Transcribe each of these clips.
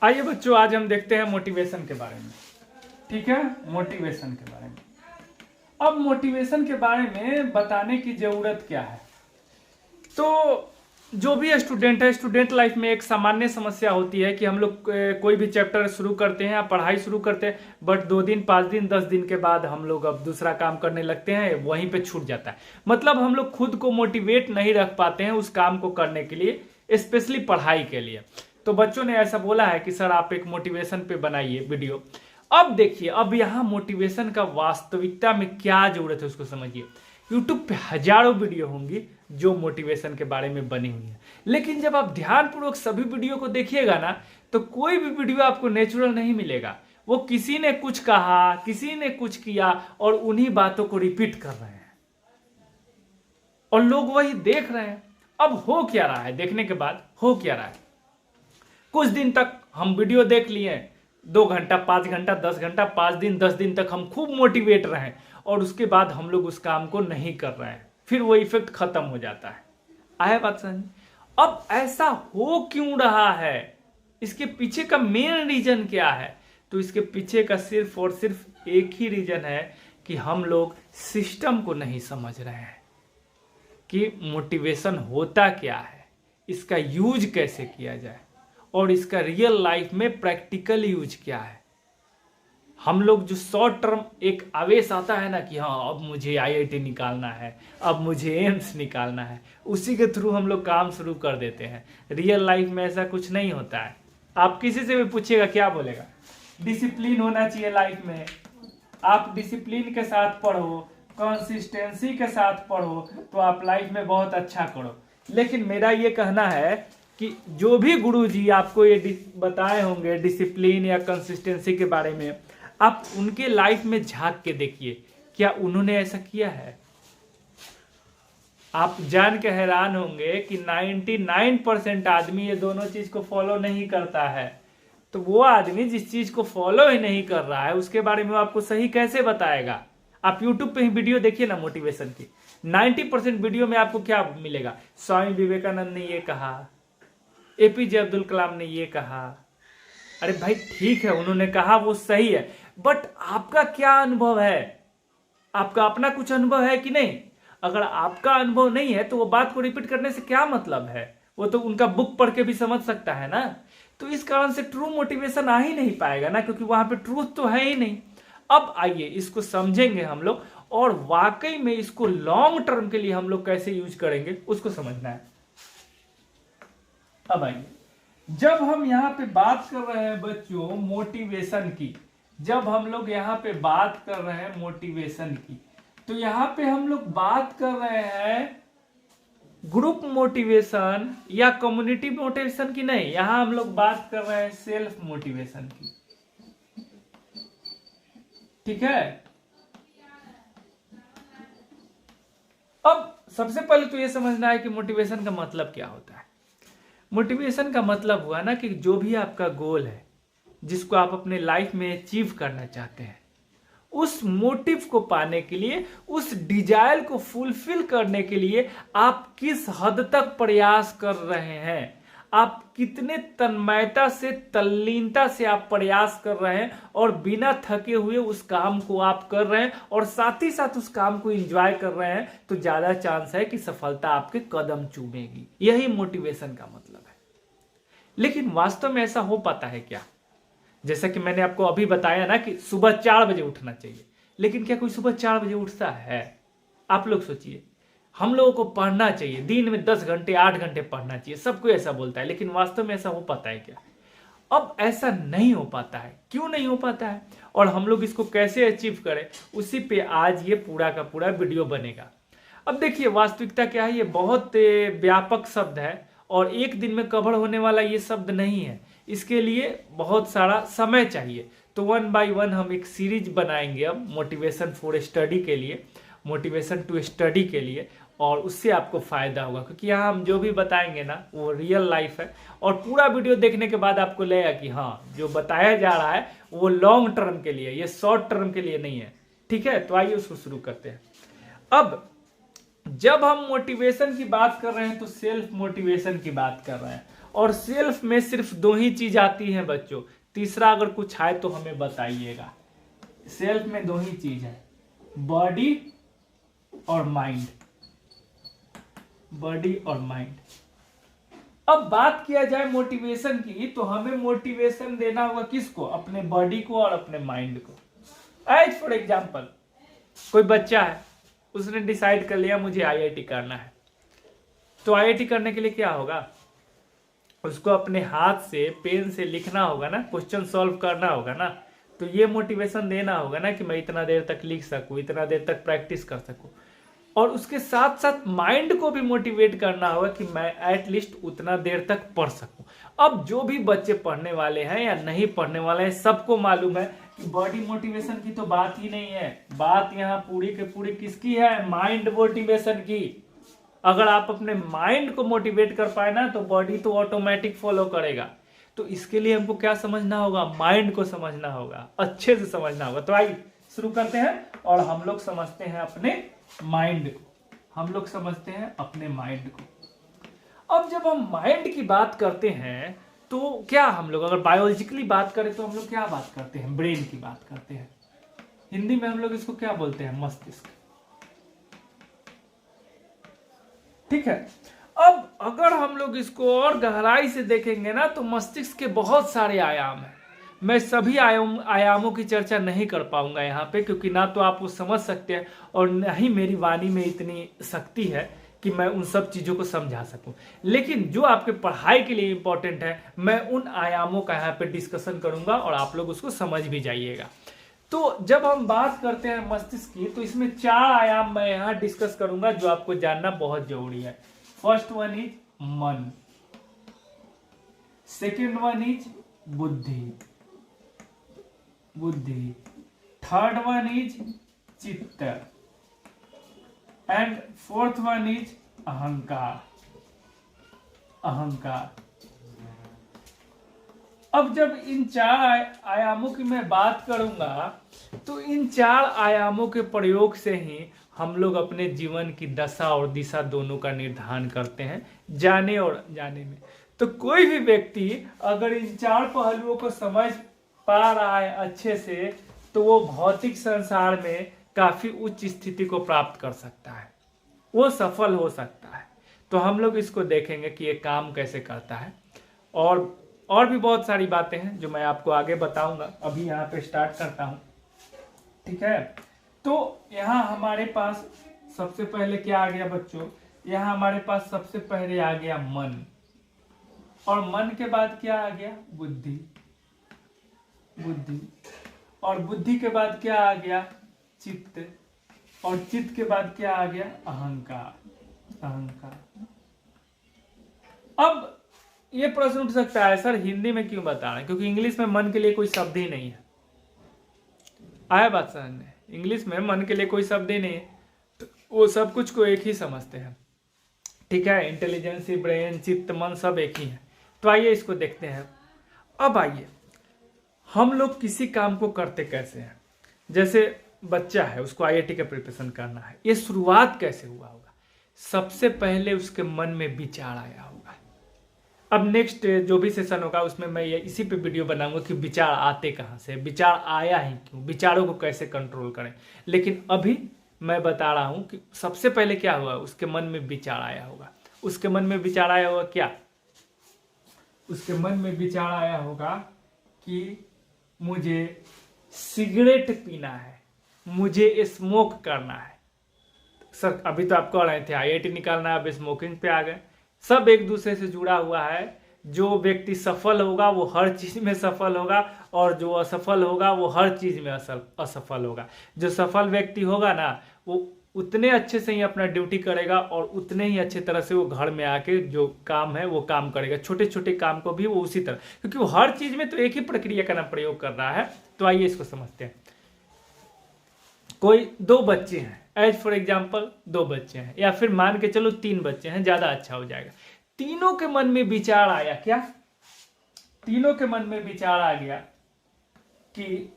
आइए बच्चों, आज हम देखते हैं मोटिवेशन के बारे में। ठीक है, मोटिवेशन के बारे में। अब मोटिवेशन के बारे में बताने की जरूरत क्या है। तो जो भी स्टूडेंट है, स्टूडेंट लाइफ में एक सामान्य समस्या होती है कि हम लोग कोई भी चैप्टर शुरू करते हैं या पढ़ाई शुरू करते हैं, बट 2 दिन 5 दिन 10 दिन के बाद हम लोग अब दूसरा काम करने लगते हैं, वहीं पे छूट जाता है। मतलब हम लोग खुद को मोटिवेट नहीं रख पाते हैं उस काम को करने के लिए, स्पेशली पढ़ाई के लिए। तो बच्चों ने ऐसा बोला है कि सर आप एक मोटिवेशन पे बनाइए वीडियो। अब देखिए, अब यहाँ मोटिवेशन का वास्तविकता में क्या जरूरत है उसको समझिए। यूट्यूब पे हजारों वीडियो होंगी जो मोटिवेशन के बारे में बनी हुई है, लेकिन जब आप ध्यानपूर्वक सभी वीडियो को देखिएगा ना, तो कोई भी वीडियो आपको नेचुरल नहीं मिलेगा। वो किसी ने कुछ कहा, किसी ने कुछ किया और उन्हीं बातों को रिपीट कर रहे हैं और लोग वही देख रहे हैं। अब हो क्या रहा है, देखने के बाद हो क्या रहा है, कुछ दिन तक हम वीडियो देख लिए, 2 घंटा 5 घंटा 10 घंटा 5 दिन 10 दिन तक हम खूब मोटिवेट रहे और उसके बाद हम लोग उस काम को नहीं कर रहे हैं, फिर वो इफेक्ट खत्म हो जाता है। आया बात समझ? अब ऐसा हो क्यों रहा है, इसके पीछे का मेन रीजन क्या है? तो इसके पीछे का सिर्फ और सिर्फ एक ही रीजन है कि हम लोग सिस्टम को नहीं समझ रहे हैं कि मोटिवेशन होता क्या है, इसका यूज कैसे किया जाए और इसका रियल लाइफ में प्रैक्टिकल यूज क्या है। हम लोग जो शॉर्ट टर्म एक आवेश आता है ना कि हाँ अब मुझे आईआईटी निकालना है, अब मुझे एम्स निकालना है, उसी के थ्रू हम लोग काम शुरू कर देते हैं। रियल लाइफ में ऐसा कुछ नहीं होता है। आप किसी से भी पूछिएगा क्या बोलेगा, डिसिप्लिन होना चाहिए लाइफ में, आप डिसिप्लिन के साथ पढ़ो, कंसिस्टेंसी के साथ पढ़ो तो आप लाइफ में बहुत अच्छा करो। लेकिन मेरा ये कहना है कि जो भी गुरुजी आपको ये बताए होंगे डिसिप्लिन या कंसिस्टेंसी के बारे में, आप उनके लाइफ में झांक के देखिए, क्या उन्होंने ऐसा किया है? आप जान के हैरान होंगे कि 99% आदमी ये दोनों चीज को फॉलो नहीं करता है। तो वो आदमी जिस चीज को फॉलो ही नहीं कर रहा है उसके बारे में आपको सही कैसे बताएगा? आप यूट्यूब पे ही वीडियो देखिए ना मोटिवेशन की, 90% वीडियो में आपको क्या मिलेगा? स्वामी विवेकानंद ने ये कहा, एपीजे अब्दुल कलाम ने ये कहा। अरे भाई ठीक है, उन्होंने कहा वो सही है, बट आपका क्या अनुभव है? आपका अपना कुछ अनुभव है कि नहीं? अगर आपका अनुभव नहीं है तो वो बात को रिपीट करने से क्या मतलब है? वो तो उनका बुक पढ़ के भी समझ सकता है ना। तो इस कारण से ट्रू मोटिवेशन आ ही नहीं पाएगा ना, क्योंकि वहां पे ट्रूथ तो है ही नहीं। अब आइए इसको समझेंगे हम लोग और वाकई में इसको लॉन्ग टर्म के लिए हम लोग कैसे यूज करेंगे उसको समझना है। अब आइए, जब हम यहाँ पे बात कर रहे हैं बच्चों मोटिवेशन की, जब हम लोग यहाँ पे बात कर रहे हैं मोटिवेशन की, तो यहाँ पे हम लोग बात कर रहे हैं ग्रुप मोटिवेशन या कम्युनिटी मोटिवेशन की नहीं, यहां हम लोग बात कर रहे हैं सेल्फ मोटिवेशन की। ठीक है, अब सबसे पहले तो यह समझना है कि मोटिवेशन का मतलब क्या होता है। मोटिवेशन का मतलब हुआ ना कि जो भी आपका गोल है, जिसको आप अपने लाइफ में अचीव करना चाहते हैं, उस मोटिव को पाने के लिए, उस डिजायर को फुलफिल करने के लिए आप किस हद तक प्रयास कर रहे हैं, आप कितने तन्मयता से तल्लीनता से आप प्रयास कर रहे हैं और बिना थके हुए उस काम को आप कर रहे हैं और साथ ही साथ उस काम को एंजॉय कर रहे हैं, तो ज्यादा चांस है कि सफलता आपके कदम चूमेगी। यही मोटिवेशन का मतलब है। लेकिन वास्तव में ऐसा हो पाता है क्या? जैसा कि मैंने आपको अभी बताया ना कि सुबह 4 बजे उठना चाहिए, लेकिन क्या कोई सुबह 4 बजे उठता है? आप लोग सोचिए। हम लोगों को पढ़ना चाहिए, दिन में 10 घंटे 8 घंटे पढ़ना चाहिए, सबको ऐसा बोलता है, लेकिन वास्तव में ऐसा हो पाता है क्या? अब ऐसा नहीं हो पाता है। क्यों नहीं हो पाता है और हम लोग इसको कैसे अचीव करें, उसी पे आज ये पूरा का पूरा वीडियो बनेगा। अब देखिए वास्तविकता क्या है, ये बहुत व्यापक शब्द है और एक दिन में कवर होने वाला ये शब्द नहीं है। इसके लिए बहुत सारा समय चाहिए। तो 1 बाय 1 हम एक सीरीज बनाएंगे अब मोटिवेशन फॉर स्टडी के लिए, मोटिवेशन टू स्टडी के लिए, और उससे आपको फायदा होगा, क्योंकि यहाँ हम जो भी बताएंगे ना वो रियल लाइफ है। और पूरा वीडियो देखने के बाद आपको लगेगा कि हाँ जो बताया जा रहा है वो लॉन्ग टर्म के लिए, ये शॉर्ट टर्म के लिए नहीं है। ठीक है, तो आइए उसको शुरू करते हैं। अब जब हम मोटिवेशन की बात कर रहे हैं तो सेल्फ मोटिवेशन की बात कर रहे हैं, और सेल्फ में सिर्फ 2 ही चीज आती है बच्चों, तीसरा अगर कुछ आए तो हमें बताइएगा। सेल्फ में 2 ही चीज है, बॉडी और माइंड, बॉडी और माइंड। अब बात किया जाए मोटिवेशन की, तो हमें मोटिवेशन देना होगा किसको, अपने बॉडी को और अपने माइंड को। एज फॉर एग्जाम्पल कोई बच्चा है, उसने डिसाइड कर लिया मुझे आईआईटी करना है, तो आईआईटी करने के लिए क्या होगा, उसको अपने हाथ से पेन से लिखना होगा ना, क्वेश्चन सॉल्व करना होगा ना, तो ये मोटिवेशन देना होगा ना कि मैं इतना देर तक लिख सकूं, इतना देर तक प्रैक्टिस कर सकूं। और उसके साथ साथ माइंड को भी मोटिवेट करना होगा कि मैं एटलीस्ट उतना देर तक पढ़ सकूं। अब जो भी बच्चे पढ़ने वाले हैं या नहीं पढ़ने वाले हैं, सबको मालूम है कि बॉडी मोटिवेशन की तो बात ही नहीं है, बात यहाँ पूरी के पूरी किसकी है, माइंड मोटिवेशन की। अगर आप अपने माइंड को मोटिवेट कर पाए ना, तो बॉडी तो ऑटोमेटिक फॉलो करेगा। तो इसके लिए हमको क्या समझना होगा, माइंड को समझना होगा, अच्छे से समझना होगा। तो आइए शुरू करते हैं, और हम लोग समझते हैं अपने माइंड को, हम लोग समझते हैं अपने माइंड को। अब जब हम माइंड की बात करते हैं, तो क्या हम लोग अगर बायोलॉजिकली बात करें तो हम लोग क्या बात करते हैं, ब्रेन की बात करते हैं। हिंदी में हम लोग इसको क्या बोलते हैं, मस्तिष्क। ठीक है। अब अगर हम लोग इसको और गहराई से देखेंगे ना, तो मस्तिष्क के बहुत सारे आयाम हैं। मैं सभी आयामों की चर्चा नहीं कर पाऊंगा यहाँ पे, क्योंकि ना तो आप वो समझ सकते हैं और न ही मेरी वाणी में इतनी शक्ति है कि मैं उन सब चीज़ों को समझा सकूं। लेकिन जो आपके पढ़ाई के लिए इंपॉर्टेंट है, मैं उन आयामों का यहाँ पे डिस्कशन करूंगा और आप लोग उसको समझ भी जाइएगा। तो जब हम बात करते हैं मस्तिष्क की, तो इसमें 4 आयाम मैं यहाँ डिस्कस करूंगा जो आपको जानना बहुत जरूरी है। फर्स्ट वन इज मन, सेकेंड वन इज बुद्धि, बुद्धि, थर्ड वन इज चित्त, एंड फोर्थ वन इज अहंकार, अहंकार। अब जब इन 4 आयामों की मैं बात करूंगा, तो इन 4 आयामों के प्रयोग से ही हम लोग अपने जीवन की दशा और दिशा दोनों का निर्धारण करते हैं, जाने और जाने में। तो कोई भी व्यक्ति अगर इन 4 पहलुओं को समझ पा रहा है अच्छे से, तो वो भौतिक संसार में काफी उच्च स्थिति को प्राप्त कर सकता है, वो सफल हो सकता है। तो हम लोग इसको देखेंगे कि ये काम कैसे करता है, और भी बहुत सारी बातें हैं जो मैं आपको आगे बताऊंगा। अभी यहाँ पे स्टार्ट करता हूँ, ठीक है। तो यहाँ हमारे पास सबसे पहले क्या आ गया बच्चों, यहाँ हमारे पास सबसे पहले आ गया मन, और मन के बाद क्या आ गया, बुद्धि, बुद्धि, और बुद्धि के बाद क्या आ गया, चित्त, और चित्त के बाद क्या आ गया, अहंकार, अहंकार। अब ये प्रश्न उठ सकता है, सर हिंदी में क्यों बता रहे हैं, क्योंकि इंग्लिश में मन के लिए कोई शब्द ही नहीं है। आया बात समझने, इंग्लिश में मन के लिए कोई शब्द ही नहीं है, तो वो सब कुछ को एक ही समझते हैं, ठीक है। इंटेलिजेंस, ब्रेन, चित्त, मन सब एक ही है। तो आइए इसको देखते हैं। अब आइए हम लोग किसी काम को करते कैसे हैं, जैसे बच्चा है, उसको आईआईटी का प्रिपरेशन करना है, ये शुरुआत कैसे हुआ होगा, सबसे पहले उसके मन में विचार आया होगा। अब नेक्स्ट जो भी सेशन होगा उसमें मैं ये इसी पे वीडियो बनाऊंगा कि विचार आते कहाँ से, विचार आया ही क्यों, विचारों को कैसे कंट्रोल करें। लेकिन अभी मैं बता रहा हूँ कि सबसे पहले क्या हुआ, उसके मन में विचार आया होगा। उसके मन में विचार आया होगा क्या, उसके मन में विचार आया होगा कि मुझे सिगरेट पीना है, मुझे स्मोक करना है। सर अभी तो आप कह रहे थे आईआईटी निकालना है, अब स्मोकिंग पे आ गए। सब एक दूसरे से जुड़ा हुआ है। जो व्यक्ति सफल होगा वो हर चीज में सफल होगा, और जो असफल होगा वो हर चीज में असफल होगा। जो सफल व्यक्ति होगा ना, वो उतने अच्छे से ही अपना ड्यूटी करेगा, और उतने ही अच्छे तरह से वो घर में आके जो काम है वो काम करेगा, छोटे छोटे काम को भी वो उसी तरह, क्योंकि वो हर चीज में तो एक ही प्रक्रिया का ना प्रयोग कर रहा है। तो आइए इसको समझते हैं। कोई 2 बच्चे हैं, एज फॉर एग्जाम्पल 2 बच्चे हैं, या फिर मान के चलो 3 बच्चे हैं, ज्यादा अच्छा हो जाएगा। तीनों के मन में विचार आया क्या, तीनों के मन में विचार आ गया कि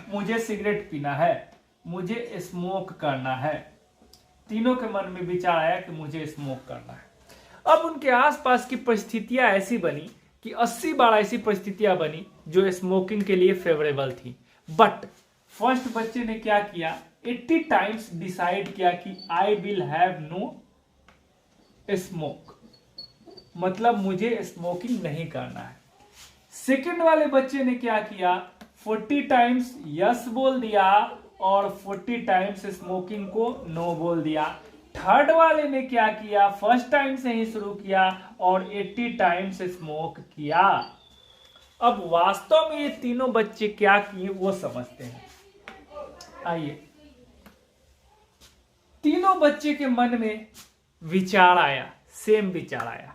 मुझे सिगरेट पीना है, मुझे स्मोक करना है। तीनों के मन में विचार आया कि मुझे स्मोक करना है। अब उनके आसपास की परिस्थितियां ऐसी बनी कि 80 बार ऐसी परिस्थितियां बनी जो स्मोकिंग के लिए फेवरेबल थी। बट फर्स्ट बच्चे ने क्या किया, 80 टाइम्स डिसाइड किया कि I will have no smoke, मतलब मुझे स्मोकिंग नहीं करना है। सेकंड वाले बच्चे ने क्या किया, 40 टाइम्स यस बोल दिया और 40 टाइम्स स्मोकिंग को नो बोल दिया। थर्ड वाले ने क्या किया, फर्स्ट टाइम से ही शुरू किया और 80 टाइम्स स्मोक किया। अब वास्तव में ये तीनों बच्चे क्या किए वो समझते हैं। आइए, तीनों बच्चे के मन में विचार आया, सेम विचार आया,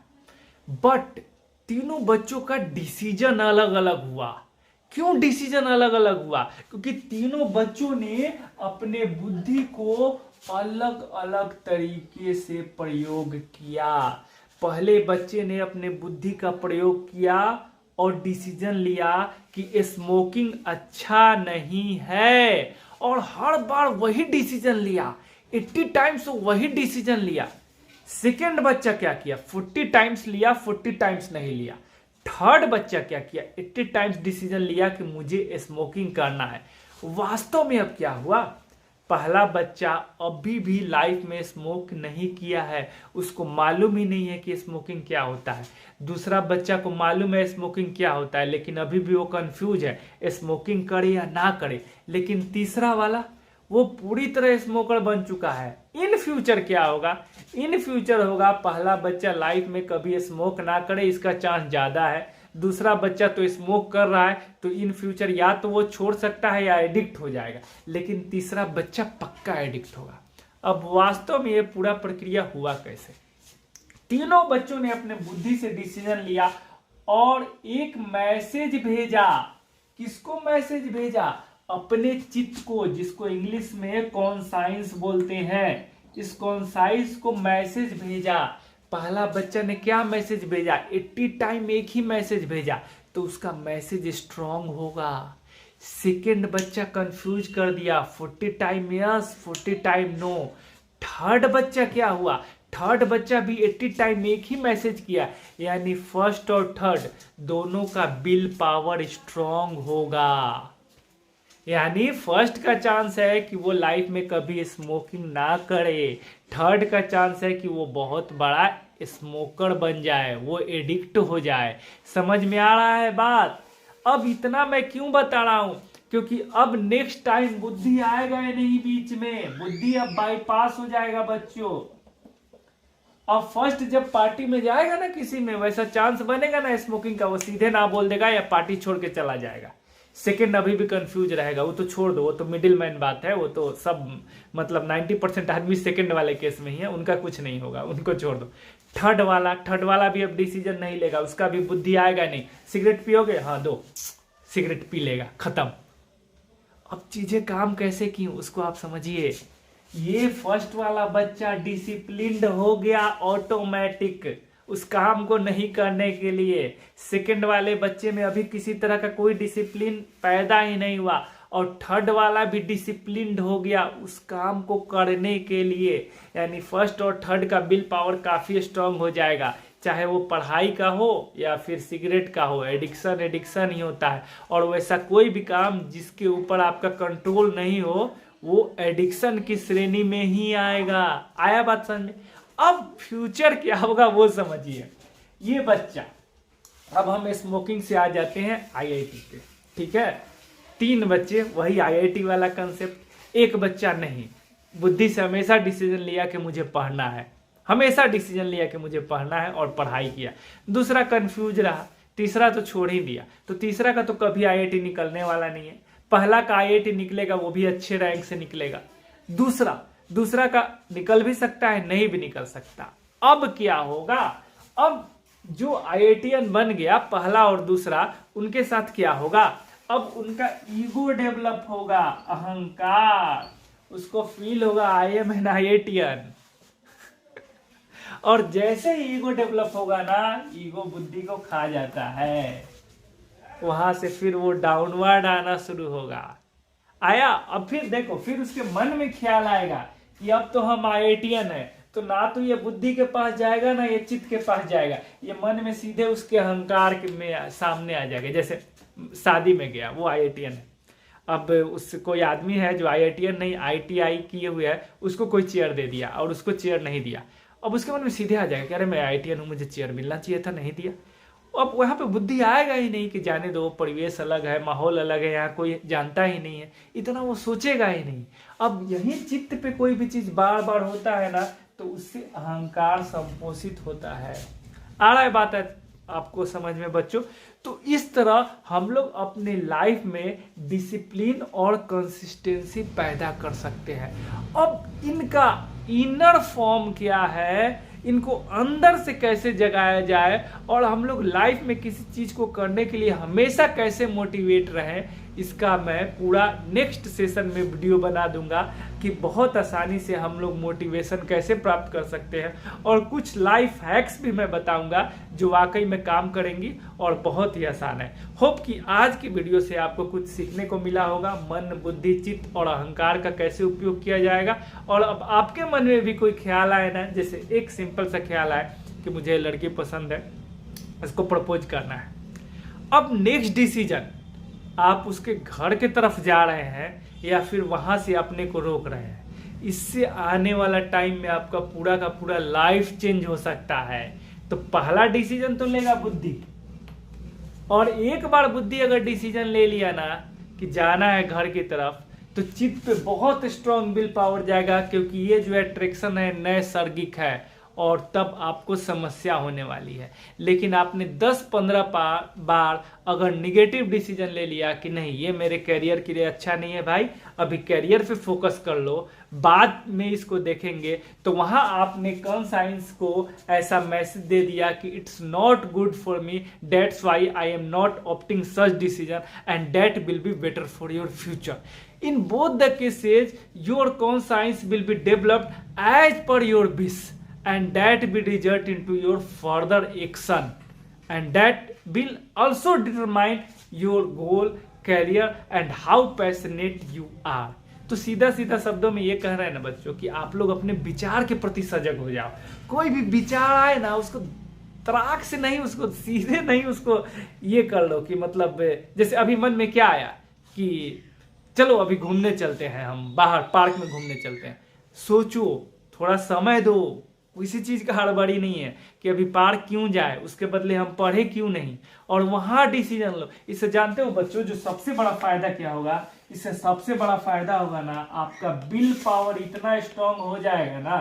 बट तीनों बच्चों का डिसीजन अलग अलग हुआ। क्यों डिसीजन अलग अलग हुआ? क्योंकि तीनों बच्चों ने अपने बुद्धि को अलग अलग तरीके से प्रयोग किया। पहले बच्चे ने अपने बुद्धि का प्रयोग किया और डिसीजन लिया कि स्मोकिंग अच्छा नहीं है, और हर बार वही डिसीजन लिया, 80 टाइम्स वही डिसीजन लिया। सेकेंड बच्चा क्या किया, 40 टाइम्स लिया, 40 टाइम्स नहीं लिया। थर्ड बच्चा क्या किया, 80 टाइम्स डिसीजन लिया कि मुझे स्मोकिंग करना है। वास्तव में अब क्या हुआ, पहला बच्चा अभी भी लाइफ में स्मोक नहीं किया है, उसको मालूम ही नहीं है कि स्मोकिंग क्या होता है। दूसरा बच्चा को मालूम है स्मोकिंग क्या होता है, लेकिन अभी भी वो कंफ्यूज है स्मोकिंग करे या ना करे। लेकिन तीसरा वाला वो पूरी तरह स्मोकर बन चुका है। इन फ्यूचर क्या होगा, इन फ्यूचर होगा पहला बच्चा लाइफ में कभी स्मोक ना करे, इसका चांस ज्यादा है। दूसरा बच्चा तो स्मोक कर रहा है, तो इन फ्यूचर या तो वो छोड़ सकता है या एडिक्ट हो जाएगा, लेकिन तीसरा बच्चा पक्का एडिक्ट होगा। अब वास्तव में ये पूरा प्रक्रिया हुआ कैसे, तीनों बच्चों ने अपने बुद्धि से डिसीजन लिया और एक मैसेज भेजा। किसको मैसेज भेजा, अपने चित्त को, जिसको इंग्लिश में कॉन्साइंस बोलते हैं, इस कॉन्साइंस को मैसेज भेजा। पहला बच्चा ने क्या मैसेज भेजा, 80 टाइम एक ही मैसेज भेजा, तो उसका मैसेज स्ट्रांग होगा। सेकेंड बच्चा कंफ्यूज कर दिया, 40 time yes 40 time no. Third बच्चा क्या हुआ, थर्ड बच्चा भी 80 टाइम एक ही मैसेज किया, यानी फर्स्ट और थर्ड दोनों का विल पावर स्ट्रांग होगा। यानी फर्स्ट का चांस है कि वो लाइफ में कभी स्मोकिंग ना करे, थर्ड का चांस है कि वो बहुत बड़ा स्मोकर बन जाए, वो एडिक्ट हो जाए। समझ में आ रहा है बात? अब इतना मैं क्यों बता रहा हूं, क्योंकि अब नेक्स्ट टाइम बुद्धि आएगा या नहीं बीच में, बुद्धि अब बाईपास हो जाएगा बच्चों। अब फर्स्ट जब पार्टी में जाएगा ना किसी में, वैसा चांस बनेगा ना स्मोकिंग का, वो सीधे ना बोल देगा या पार्टी छोड़ के चला जाएगा। सेकेंड अभी भी कंफ्यूज रहेगा, वो तो छोड़ दो, वो तो मिडिल मैन बात है, वो तो सब मतलब 90% आदमी सेकेंड वाले केस में ही है, उनका कुछ नहीं होगा, उनको छोड़ दो। थर्ड वाला भी अब डिसीजन नहीं लेगा, उसका भी बुद्धि आएगा नहीं। सिगरेट पियोगे, हाँ दो, सिगरेट पी लेगा, खत्म। अब चीजें काम कैसे की उसको आप समझिए। ये फर्स्ट वाला बच्चा डिसिप्लिन्ड हो गया ऑटोमेटिक, उस काम को नहीं करने के लिए। सेकंड वाले बच्चे में अभी किसी तरह का कोई डिसिप्लिन पैदा ही नहीं हुआ, और थर्ड वाला भी डिसिप्लिन्ड हो गया उस काम को करने के लिए। यानी फर्स्ट और थर्ड का विल पावर काफी स्ट्रांग हो जाएगा, चाहे वो पढ़ाई का हो या फिर सिगरेट का हो। एडिक्शन ही होता है, और वैसा कोई भी काम जिसके ऊपर आपका कंट्रोल नहीं हो वो एडिक्शन की श्रेणी में ही आएगा। आया बात समझ? अब फ्यूचर क्या होगा वो समझिए। ये बच्चा, अब हम स्मोकिंग से आ जाते हैं आईआईटी पे, ठीक है। 3 बच्चे, वही आईआईटी वाला कंसेप्ट। एक बच्चा नहीं, बुद्धि से हमेशा डिसीजन लिया कि मुझे पढ़ना है, हमेशा डिसीजन लिया कि मुझे पढ़ना है और पढ़ाई किया। दूसरा कंफ्यूज रहा, तीसरा तो छोड़ ही दिया। तो तीसरा का तो कभी आईआईटी निकलने वाला नहीं है। पहला का आईआईटी निकलेगा, वो भी अच्छे रैंक से निकलेगा। दूसरा का निकल भी सकता है, नहीं भी निकल सकता। अब क्या होगा, अब जो आईआईटीएन बन गया पहला और दूसरा, उनके साथ क्या होगा, अब उनका ईगो डेवलप होगा, अहंकार। उसको फील होगा आई एम एन आईआईटीएन। और जैसे ही ईगो डेवलप होगा ना, ईगो बुद्धि को खा जाता है, वहां से फिर वो डाउनवर्ड आना शुरू होगा। आया, अब फिर देखो, फिर उसके मन में ख्याल आएगा कि अब तो हम आईआईटीएन है, तो ना तो ये बुद्धि के पास जाएगा ना ये चित्त के पास जाएगा, ये मन में सीधे उसके अहंकार में सामने आ जाएगा। जैसे शादी में गया, वो IITian है, अब उस कोई आदमी है जो IITian नहीं ITI किए हुए है, उसको कोई चेयर दे दिया और उसको चेयर नहीं दिया। अब उसके मन में सीधे आ जाएगा कि अरे मैं IITian हूँ, मुझे चेयर मिलना चाहिए था, नहीं दिया। अब वहाँ पे बुद्धि आएगा ही नहीं कि जाने दो, परिवेश अलग है, माहौल अलग है, यहाँ कोई जानता ही नहीं है, इतना वो सोचेगा ही नहीं। अब यही चित्त पे कोई भी चीज बार बार होता है ना, तो उससे अहंकार संपोषित होता है। आ रहा है बात है आपको समझ में बच्चों? तो इस तरह हम लोग अपने लाइफ में डिसिप्लिन और कंसिस्टेंसी पैदा कर सकते हैं। अब इनका इनर फॉर्म क्या है, इनको अंदर से कैसे जगाया जाए और हम लोग लाइफ में किसी चीज को करने के लिए हमेशा कैसे मोटिवेट रहें, इसका मैं पूरा नेक्स्ट सेशन में वीडियो बना दूंगा कि बहुत आसानी से हम लोग मोटिवेशन कैसे प्राप्त कर सकते हैं। और कुछ लाइफ हैक्स भी मैं बताऊंगा जो वाकई में काम करेंगी और बहुत ही आसान है। होप कि आज की वीडियो से आपको कुछ सीखने को मिला होगा, मन, बुद्धि, चित्त और अहंकार का कैसे उपयोग किया जाएगा। और अब आपके मन में भी कोई ख्याल आए ना, जैसे एक सिंपल सा ख्याल आए कि मुझे लड़की पसंद है, इसको प्रपोज करना है। अब नेक्स्ट डिसीजन आप उसके घर के तरफ जा रहे हैं या फिर वहां से अपने को रोक रहे हैं, इससे आने वाला टाइम में आपका पूरा का पूरा लाइफ चेंज हो सकता है। तो पहला डिसीजन तो लेगा बुद्धि, और एक बार बुद्धि अगर डिसीजन ले लिया ना कि जाना है घर की तरफ, तो चित्त पे बहुत स्ट्रॉन्ग विल पावर जाएगा, क्योंकि ये जो अट्रैक्शन है नैसर्गिक है और तब आपको समस्या होने वाली है। लेकिन आपने 10-15 बार अगर निगेटिव डिसीजन ले लिया कि नहीं ये मेरे करियर के लिए अच्छा नहीं है भाई, अभी करियर पे फोकस कर लो, बाद में इसको देखेंगे, तो वहां आपने कॉन्साइंस को ऐसा मैसेज दे दिया कि it's not good for me, that's why I am not opting such decision and that will be better for your future. In both the cases, your conscience will be developed as per your wish, and that will result into your further action, and that will also determine your goal, career, and how passionate you are. तो सीधा सीधा शब्दों में ये कह रहे हैं ना बच्चों कि आप लोग अपने विचार के प्रति सजग हो जाओ। कोई भी विचार आए ना, उसको तराक से नहीं, उसको सीधे नहीं, उसको ये कर लो कि मतलब जैसे अभी मन में क्या आया कि चलो अभी घूमने चलते हैं, हम बाहर पार्क में घूमने चलते हैं। सोचो, थोड़ा समय दो, किसी चीज का हड़बड़ी नहीं है कि अभी पार्क क्यों जाए, उसके बदले हम पढ़े क्यों नहीं, और वहां डिसीजन लो। इससे जानते हो बच्चों जो सबसे बड़ा फायदा क्या होगा, इससे सबसे बड़ा फायदा होगा ना, आपका विल पावर इतना स्ट्रांग हो जाएगा ना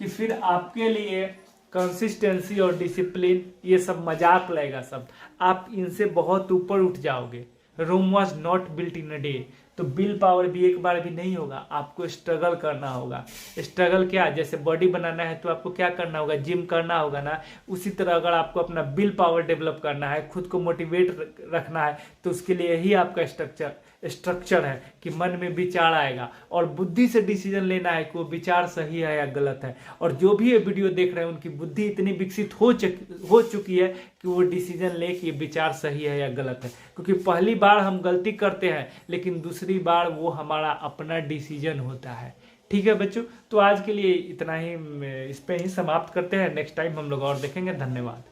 कि फिर आपके लिए कंसिस्टेंसी और डिसिप्लिन ये सब मजाक लगेगा सब, आप इनसे बहुत ऊपर उठ जाओगे। Rome was not built in a day. तो विल पावर भी एक बार भी नहीं होगा, आपको स्ट्रगल करना होगा। स्ट्रगल क्या, जैसे बॉडी बनाना है तो आपको क्या करना होगा, जिम करना होगा ना। उसी तरह अगर आपको अपना विल पावर डेवलप करना है, खुद को मोटिवेट रखना है, तो उसके लिए यही आपका स्ट्रक्चर है कि मन में विचार आएगा और बुद्धि से डिसीजन लेना है कि वो विचार सही है या गलत है। और जो भी ये वीडियो देख रहे हैं उनकी बुद्धि इतनी विकसित हो चुकी है कि वो डिसीजन ले कि विचार सही है या गलत है। क्योंकि पहली बार हम गलती करते हैं, लेकिन दूसरी बार वो हमारा अपना डिसीजन होता है। ठीक है बच्चों, तो आज के लिए इतना ही, इस पे ही समाप्त करते हैं। नेक्स्ट टाइम हम लोग और देखेंगे। धन्यवाद।